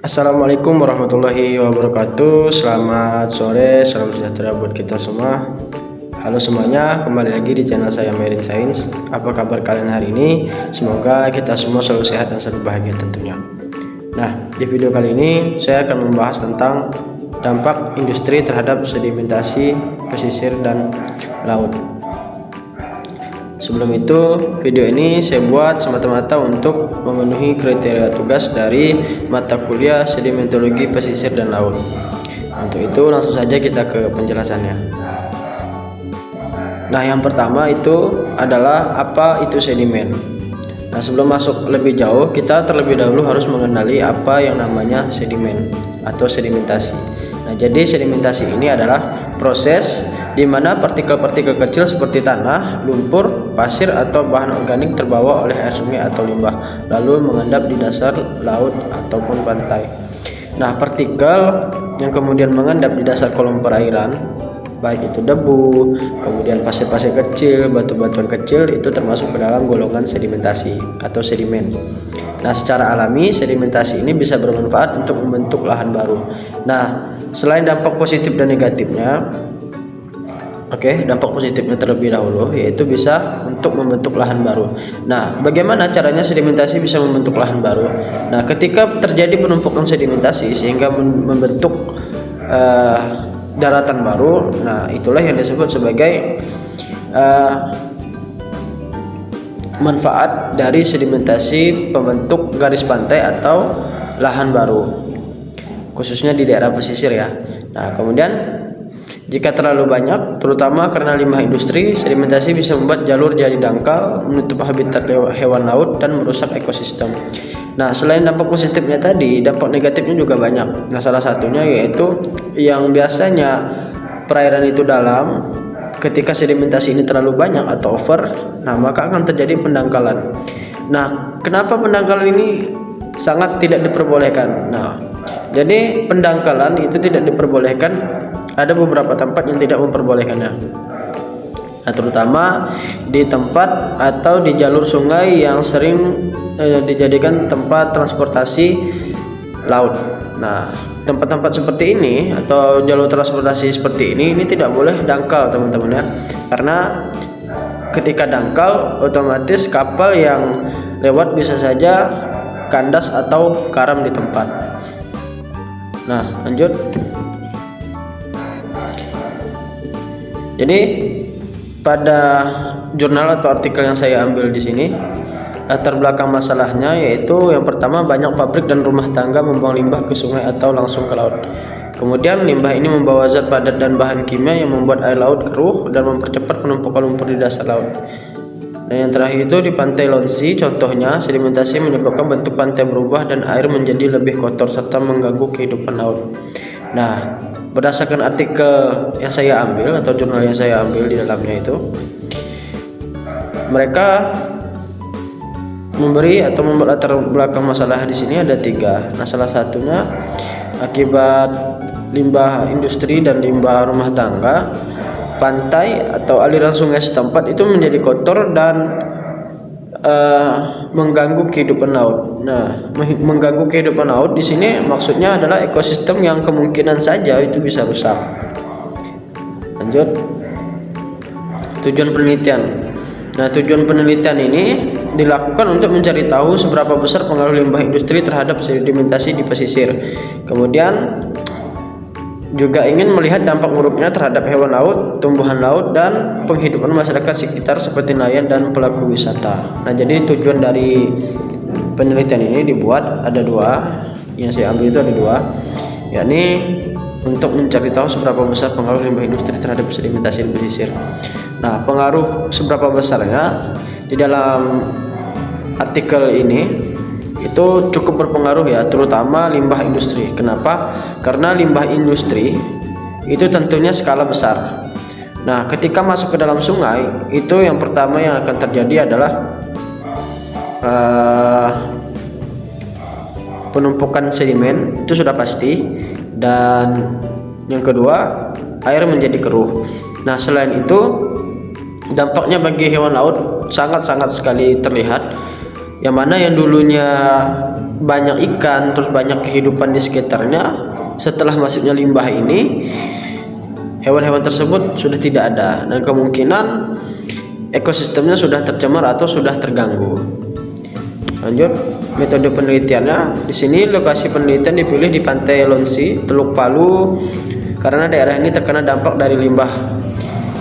Assalamualaikum warahmatullahi wabarakatuh. Selamat sore, salam sejahtera buat kita semua. Halo semuanya, kembali lagi di channel saya Marine Science. Apa kabar kalian hari ini? Semoga kita semua selalu sehat dan selalu bahagia tentunya. Nah, di video kali ini saya akan membahas tentang dampak industri terhadap sedimentasi pesisir dan laut. Sebelum itu, video ini saya buat semata-mata untuk memenuhi kriteria tugas dari mata kuliah sedimentologi pesisir dan laut. Untuk itu langsung saja kita ke penjelasannya. Nah, yang pertama itu adalah apa itu sedimen. Nah, sebelum masuk lebih jauh, kita terlebih dahulu harus mengenali apa yang namanya sedimen atau sedimentasi. Nah, jadi sedimentasi ini adalah proses di mana partikel-partikel kecil seperti tanah, lumpur, pasir, atau bahan organik terbawa oleh air sungai atau limbah, lalu mengendap di dasar laut ataupun pantai. Nah, partikel yang kemudian mengendap di dasar kolom perairan, baik itu debu, kemudian pasir-pasir kecil, batu-batuan kecil, itu termasuk ke dalam golongan sedimentasi atau sedimen. Nah, secara alami sedimentasi ini bisa bermanfaat untuk membentuk lahan baru. Nah, selain dampak positif dan negatifnya, dampak positifnya terlebih dahulu, yaitu bisa untuk membentuk lahan baru. Nah, bagaimana caranya sedimentasi bisa membentuk lahan baru? Nah, ketika terjadi penumpukan sedimentasi sehingga membentuk daratan baru, nah itulah yang disebut sebagai manfaat dari sedimentasi pembentuk garis pantai atau lahan baru, khususnya di daerah pesisir ya. Nah, kemudian jika terlalu banyak, terutama karena limbah industri, sedimentasi bisa membuat jalur jadi dangkal, menutup habitat hewan laut, dan merusak ekosistem. Nah, selain dampak positifnya tadi, dampak negatifnya juga banyak. Nah, salah satunya yaitu yang biasanya perairan itu dalam, ketika sedimentasi ini terlalu banyak atau over, nah maka akan terjadi pendangkalan. Nah, kenapa pendangkalan ini sangat tidak diperbolehkan? Nah, jadi pendangkalan itu tidak diperbolehkan. Ada beberapa tempat yang tidak memperbolehkannya. Nah, terutama di tempat atau di jalur sungai yang sering dijadikan tempat transportasi laut. Nah, tempat-tempat seperti ini atau jalur transportasi seperti ini tidak boleh dangkal, teman-teman ya. Karena ketika dangkal, otomatis kapal yang lewat bisa saja kandas atau karam di tempat. Nah, lanjut. Jadi pada jurnal atau artikel yang saya ambil di sini, latar belakang masalahnya yaitu yang pertama, banyak pabrik dan rumah tangga membuang limbah ke sungai atau langsung ke laut. Kemudian limbah ini membawa zat padat dan bahan kimia yang membuat air laut keruh dan mempercepat penumpukan lumpur di dasar laut. Dan yang terakhir itu di pantai Lonsi, contohnya sedimentasi menyebabkan bentuk pantai berubah dan air menjadi lebih kotor serta mengganggu kehidupan laut. Nah, berdasarkan artikel yang saya ambil atau jurnal yang saya ambil, di dalamnya itu mereka memberi atau membuat latar belakang masalah di sini ada 3. Nah, salah satunya akibat limbah industri dan limbah rumah tangga, pantai atau aliran sungai setempat itu menjadi kotor dan mengganggu kehidupan laut. Nah, mengganggu kehidupan laut di sini maksudnya adalah ekosistem yang kemungkinan saja itu bisa rusak. Lanjut. Tujuan penelitian. Nah, tujuan penelitian ini dilakukan untuk mencari tahu seberapa besar pengaruh limbah industri terhadap sedimentasi di pesisir. Kemudian juga ingin melihat dampak buruknya terhadap hewan laut, tumbuhan laut, dan penghidupan masyarakat sekitar seperti nelayan dan pelaku wisata. Nah, jadi tujuan dari penelitian ini dibuat ada 2. Yang saya ambil itu ada 2, yakni untuk mencari tahu seberapa besar pengaruh limbah industri terhadap sedimentasi di pesisir. Nah, pengaruh seberapa besarnya di dalam artikel ini itu cukup berpengaruh ya, terutama limbah industri. Kenapa? Karena limbah industri itu tentunya skala besar. Nah, ketika masuk ke dalam sungai, itu yang pertama yang akan terjadi adalah penumpukan sedimen, itu sudah pasti. Dan yang kedua, air menjadi keruh. Nah, selain itu dampaknya bagi hewan laut sangat-sangat sekali terlihat. yang mana yang dulunya banyak ikan, terus banyak kehidupan di sekitarnya, setelah masuknya limbah ini hewan-hewan tersebut sudah tidak ada dan kemungkinan ekosistemnya sudah tercemar atau sudah terganggu. Lanjut, metode penelitiannya. Di sini lokasi penelitian dipilih di Pantai Lonsi, Teluk Palu, karena daerah ini terkena dampak dari limbah.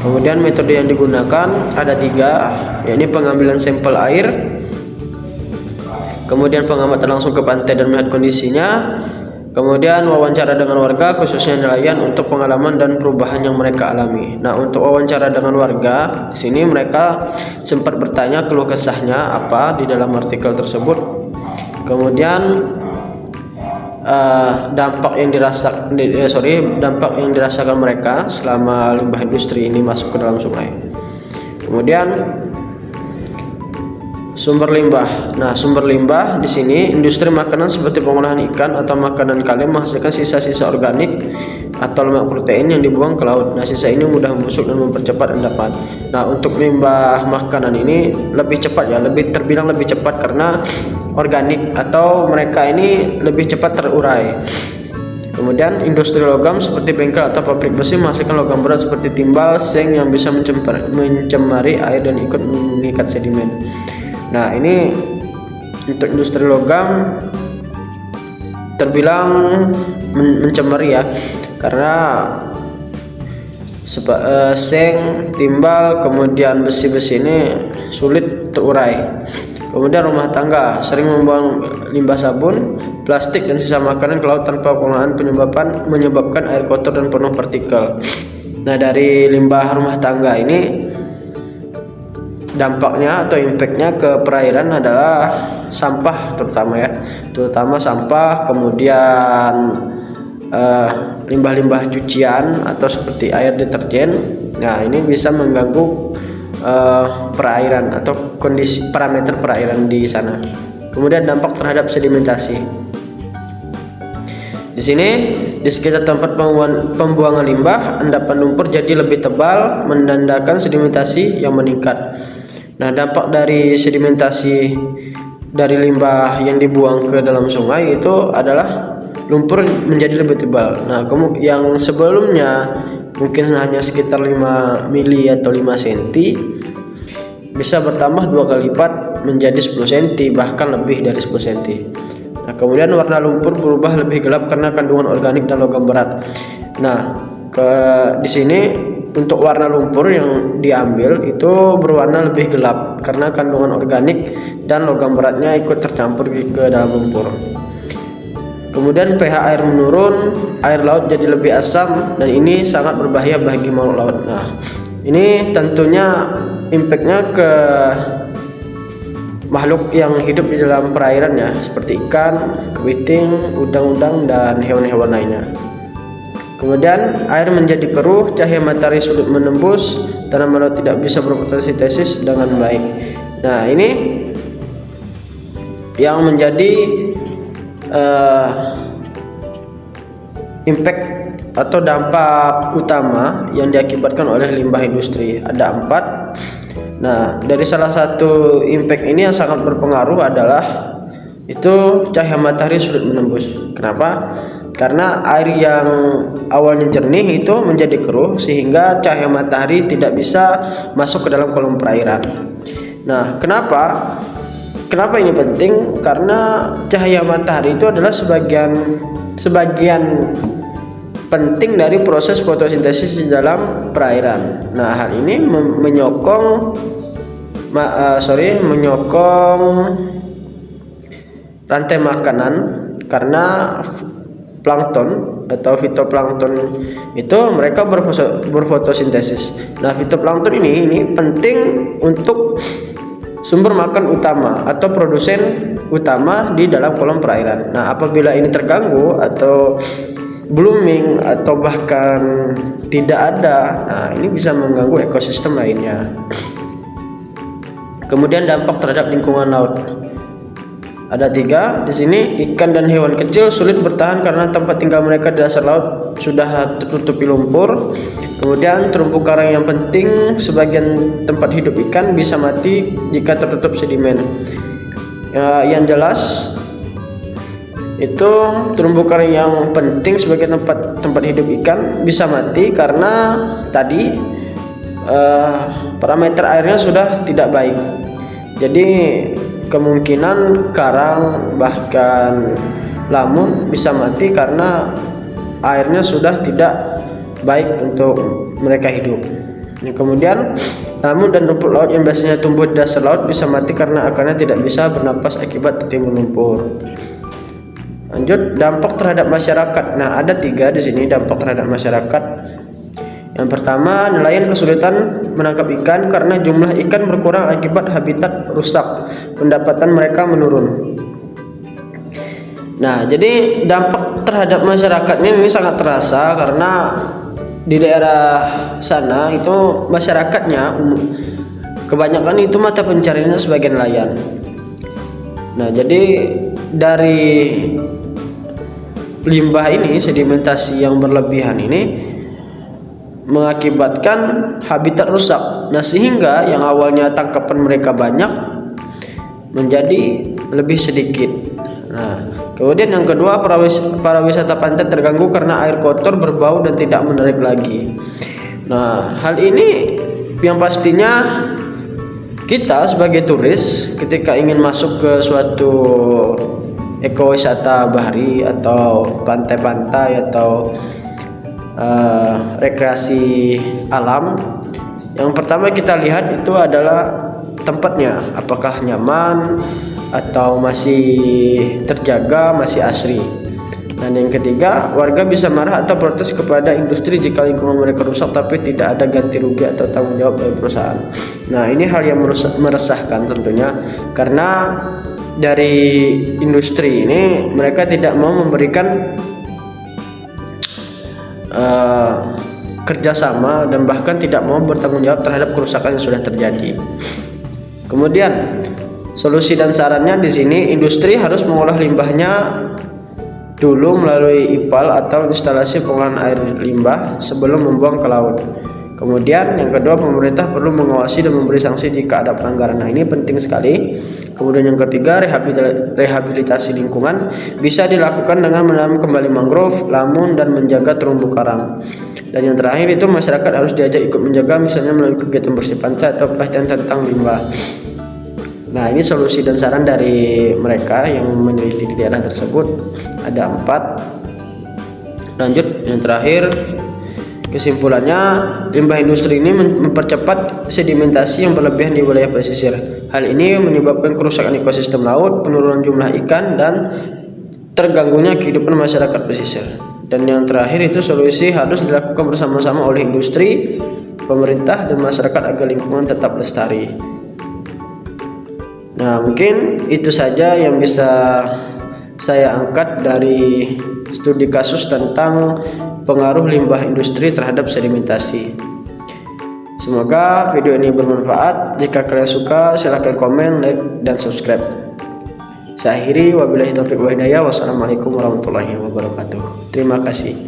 Kemudian metode yang digunakan ada 3, yakni pengambilan sampel air, kemudian pengamatan langsung ke pantai dan melihat kondisinya, kemudian wawancara dengan warga khususnya nelayan untuk pengalaman dan perubahan yang mereka alami. Nah, untuk wawancara dengan warga, di sini mereka sempat bertanya keluh kesahnya apa di dalam artikel tersebut. Kemudian dampak yang dirasakan mereka selama limbah industri ini masuk ke dalam sungai. Kemudian sumber limbah. Nah, sumber limbah di sini industri makanan seperti pengolahan ikan atau makanan kaleng menghasilkan sisa-sisa organik atau lemak protein yang dibuang ke laut. Nah, sisa ini mudah membusuk dan mempercepat endapan. Nah, untuk limbah makanan ini lebih cepat ya, terbilang lebih cepat karena organik atau mereka ini lebih cepat terurai. Kemudian industri logam seperti bengkel atau pabrik besi menghasilkan logam berat seperti timbal, seng yang bisa mencemari air dan ikut mengikat sedimen. Nah, ini untuk industri logam terbilang mencemari ya, karena seng, timbal, kemudian besi-besi ini sulit terurai. Kemudian rumah tangga sering membuang limbah sabun, plastik dan sisa makanan ke laut tanpa pengolahan menyebabkan air kotor dan penuh partikel. Nah, dari limbah rumah tangga ini dampaknya atau impactnya ke perairan adalah sampah terutama sampah, kemudian limbah-limbah cucian atau seperti air deterjen. Nah, ini bisa mengganggu perairan atau kondisi parameter perairan di sana. Kemudian dampak terhadap sedimentasi. Di sini di sekitar tempat pembuangan limbah, endapan lumpur jadi lebih tebal, menandakan sedimentasi yang meningkat. Nah, dampak dari sedimentasi dari limbah yang dibuang ke dalam sungai itu adalah lumpur menjadi lebih tebal. Nah, yang sebelumnya mungkin hanya sekitar 5 mili atau 5 cm bisa bertambah 2 kali lipat menjadi 10 cm, bahkan lebih dari 10 cm. Nah, kemudian warna lumpur berubah lebih gelap karena kandungan organik dan logam berat. Nah, di sini untuk warna lumpur yang diambil itu berwarna lebih gelap karena kandungan organik dan logam beratnya ikut tercampur ke dalam lumpur. Kemudian pH air menurun, air laut jadi lebih asam, dan ini sangat berbahaya bagi makhluk laut. Nah, ini tentunya impactnya ke makhluk yang hidup di dalam perairan ya, seperti ikan, kepiting, udang-udang, dan hewan-hewan lainnya. Kemudian air menjadi keruh, cahaya matahari sulit menembus, tanaman laut tidak bisa berfotosintesis dengan baik. Nah, ini yang menjadi impact atau dampak utama yang diakibatkan oleh limbah industri. Ada 4. Nah, dari salah satu impact ini yang sangat berpengaruh adalah itu cahaya matahari sulit menembus. Kenapa? Karena air yang awalnya jernih itu menjadi keruh sehingga cahaya matahari tidak bisa masuk ke dalam kolom perairan. Nah, kenapa ini penting? Karena cahaya matahari itu adalah sebagian penting dari proses fotosintesis di dalam perairan. Nah, hal ini menyokong rantai makanan karena plankton atau fitoplankton itu mereka berfotosintesis. Nah, fitoplankton ini penting untuk sumber makan utama atau produsen utama di dalam kolom perairan. Nah, apabila ini terganggu atau blooming atau bahkan tidak ada, nah ini bisa mengganggu ekosistem lainnya. Kemudian dampak terhadap lingkungan laut. Ada 3 di sini. Ikan dan hewan kecil sulit bertahan karena tempat tinggal mereka di dasar laut sudah tertutupi lumpur. Kemudian terumbu karang yang penting sebagian tempat hidup ikan bisa mati jika tertutup sedimen. Yang jelas itu terumbu karang yang penting sebagai tempat hidup ikan bisa mati karena tadi parameter airnya sudah tidak baik. Jadi kemungkinan karang bahkan lamun bisa mati karena airnya sudah tidak baik untuk mereka hidup. Kemudian lamun dan rumput laut yang biasanya tumbuh di dasar laut bisa mati karena akarnya tidak bisa bernapas akibat tertimbun lumpur. Lanjut, dampak terhadap masyarakat. Nah, ada 3 di sini dampak terhadap masyarakat. Yang pertama, nelayan kesulitan menangkap ikan karena jumlah ikan berkurang akibat habitat rusak. Pendapatan mereka menurun. Nah, jadi dampak terhadap masyarakatnya ini sangat terasa karena di daerah sana itu masyarakatnya kebanyakan itu mata pencariannya sebagai nelayan. Nah, jadi dari limbah ini, sedimentasi yang berlebihan ini mengakibatkan habitat rusak. Nah, sehingga yang awalnya tangkapan mereka banyak menjadi lebih sedikit. Nah, kemudian yang kedua, para wisata pantai terganggu karena air kotor, berbau dan tidak menarik lagi. Nah, hal ini yang pastinya kita sebagai turis ketika ingin masuk ke suatu ekowisata bahari atau pantai-pantai atau rekreasi alam, yang pertama kita lihat itu adalah tempatnya, apakah nyaman atau masih terjaga, masih asri. Dan yang ketiga, warga bisa marah atau protes kepada industri jika lingkungan mereka rusak tapi tidak ada ganti rugi atau tanggung jawab dari perusahaan. Nah, ini hal yang meresahkan tentunya, karena dari industri ini mereka tidak mau memberikan kerjasama dan bahkan tidak mau bertanggung jawab terhadap kerusakan yang sudah terjadi. Kemudian solusi dan sarannya di sini, industri harus mengolah limbahnya dulu melalui IPAL atau instalasi pengolahan air limbah sebelum membuang ke laut. Kemudian yang kedua, pemerintah perlu mengawasi dan memberi sanksi jika ada pelanggaran. Nah, ini penting sekali. Kemudian yang ketiga, rehabilitasi lingkungan bisa dilakukan dengan menanam kembali mangrove, lamun dan menjaga terumbu karang. Dan yang terakhir itu, masyarakat harus diajak ikut menjaga, misalnya melalui kegiatan bersih pantai atau pelatihan tentang limbah. Nah, ini solusi dan saran dari mereka yang meneliti di daerah tersebut. Ada 4. Lanjut, yang terakhir, kesimpulannya, limbah industri ini mempercepat sedimentasi yang berlebihan di wilayah pesisir. Hal ini menyebabkan kerusakan ekosistem laut, penurunan jumlah ikan, dan terganggunya kehidupan masyarakat pesisir. Dan yang terakhir itu, solusi harus dilakukan bersama-sama oleh industri, pemerintah, dan masyarakat agar lingkungan tetap lestari. Nah, mungkin itu saja yang bisa saya angkat dari studi kasus tentang pengaruh limbah industri terhadap sedimentasi. Semoga video ini bermanfaat. Jika kalian suka, silahkan komen, like, dan subscribe. Saya akhiri, wabillahi taufiq wal hidayah. Wassalamualaikum warahmatullahi wabarakatuh. Terima kasih.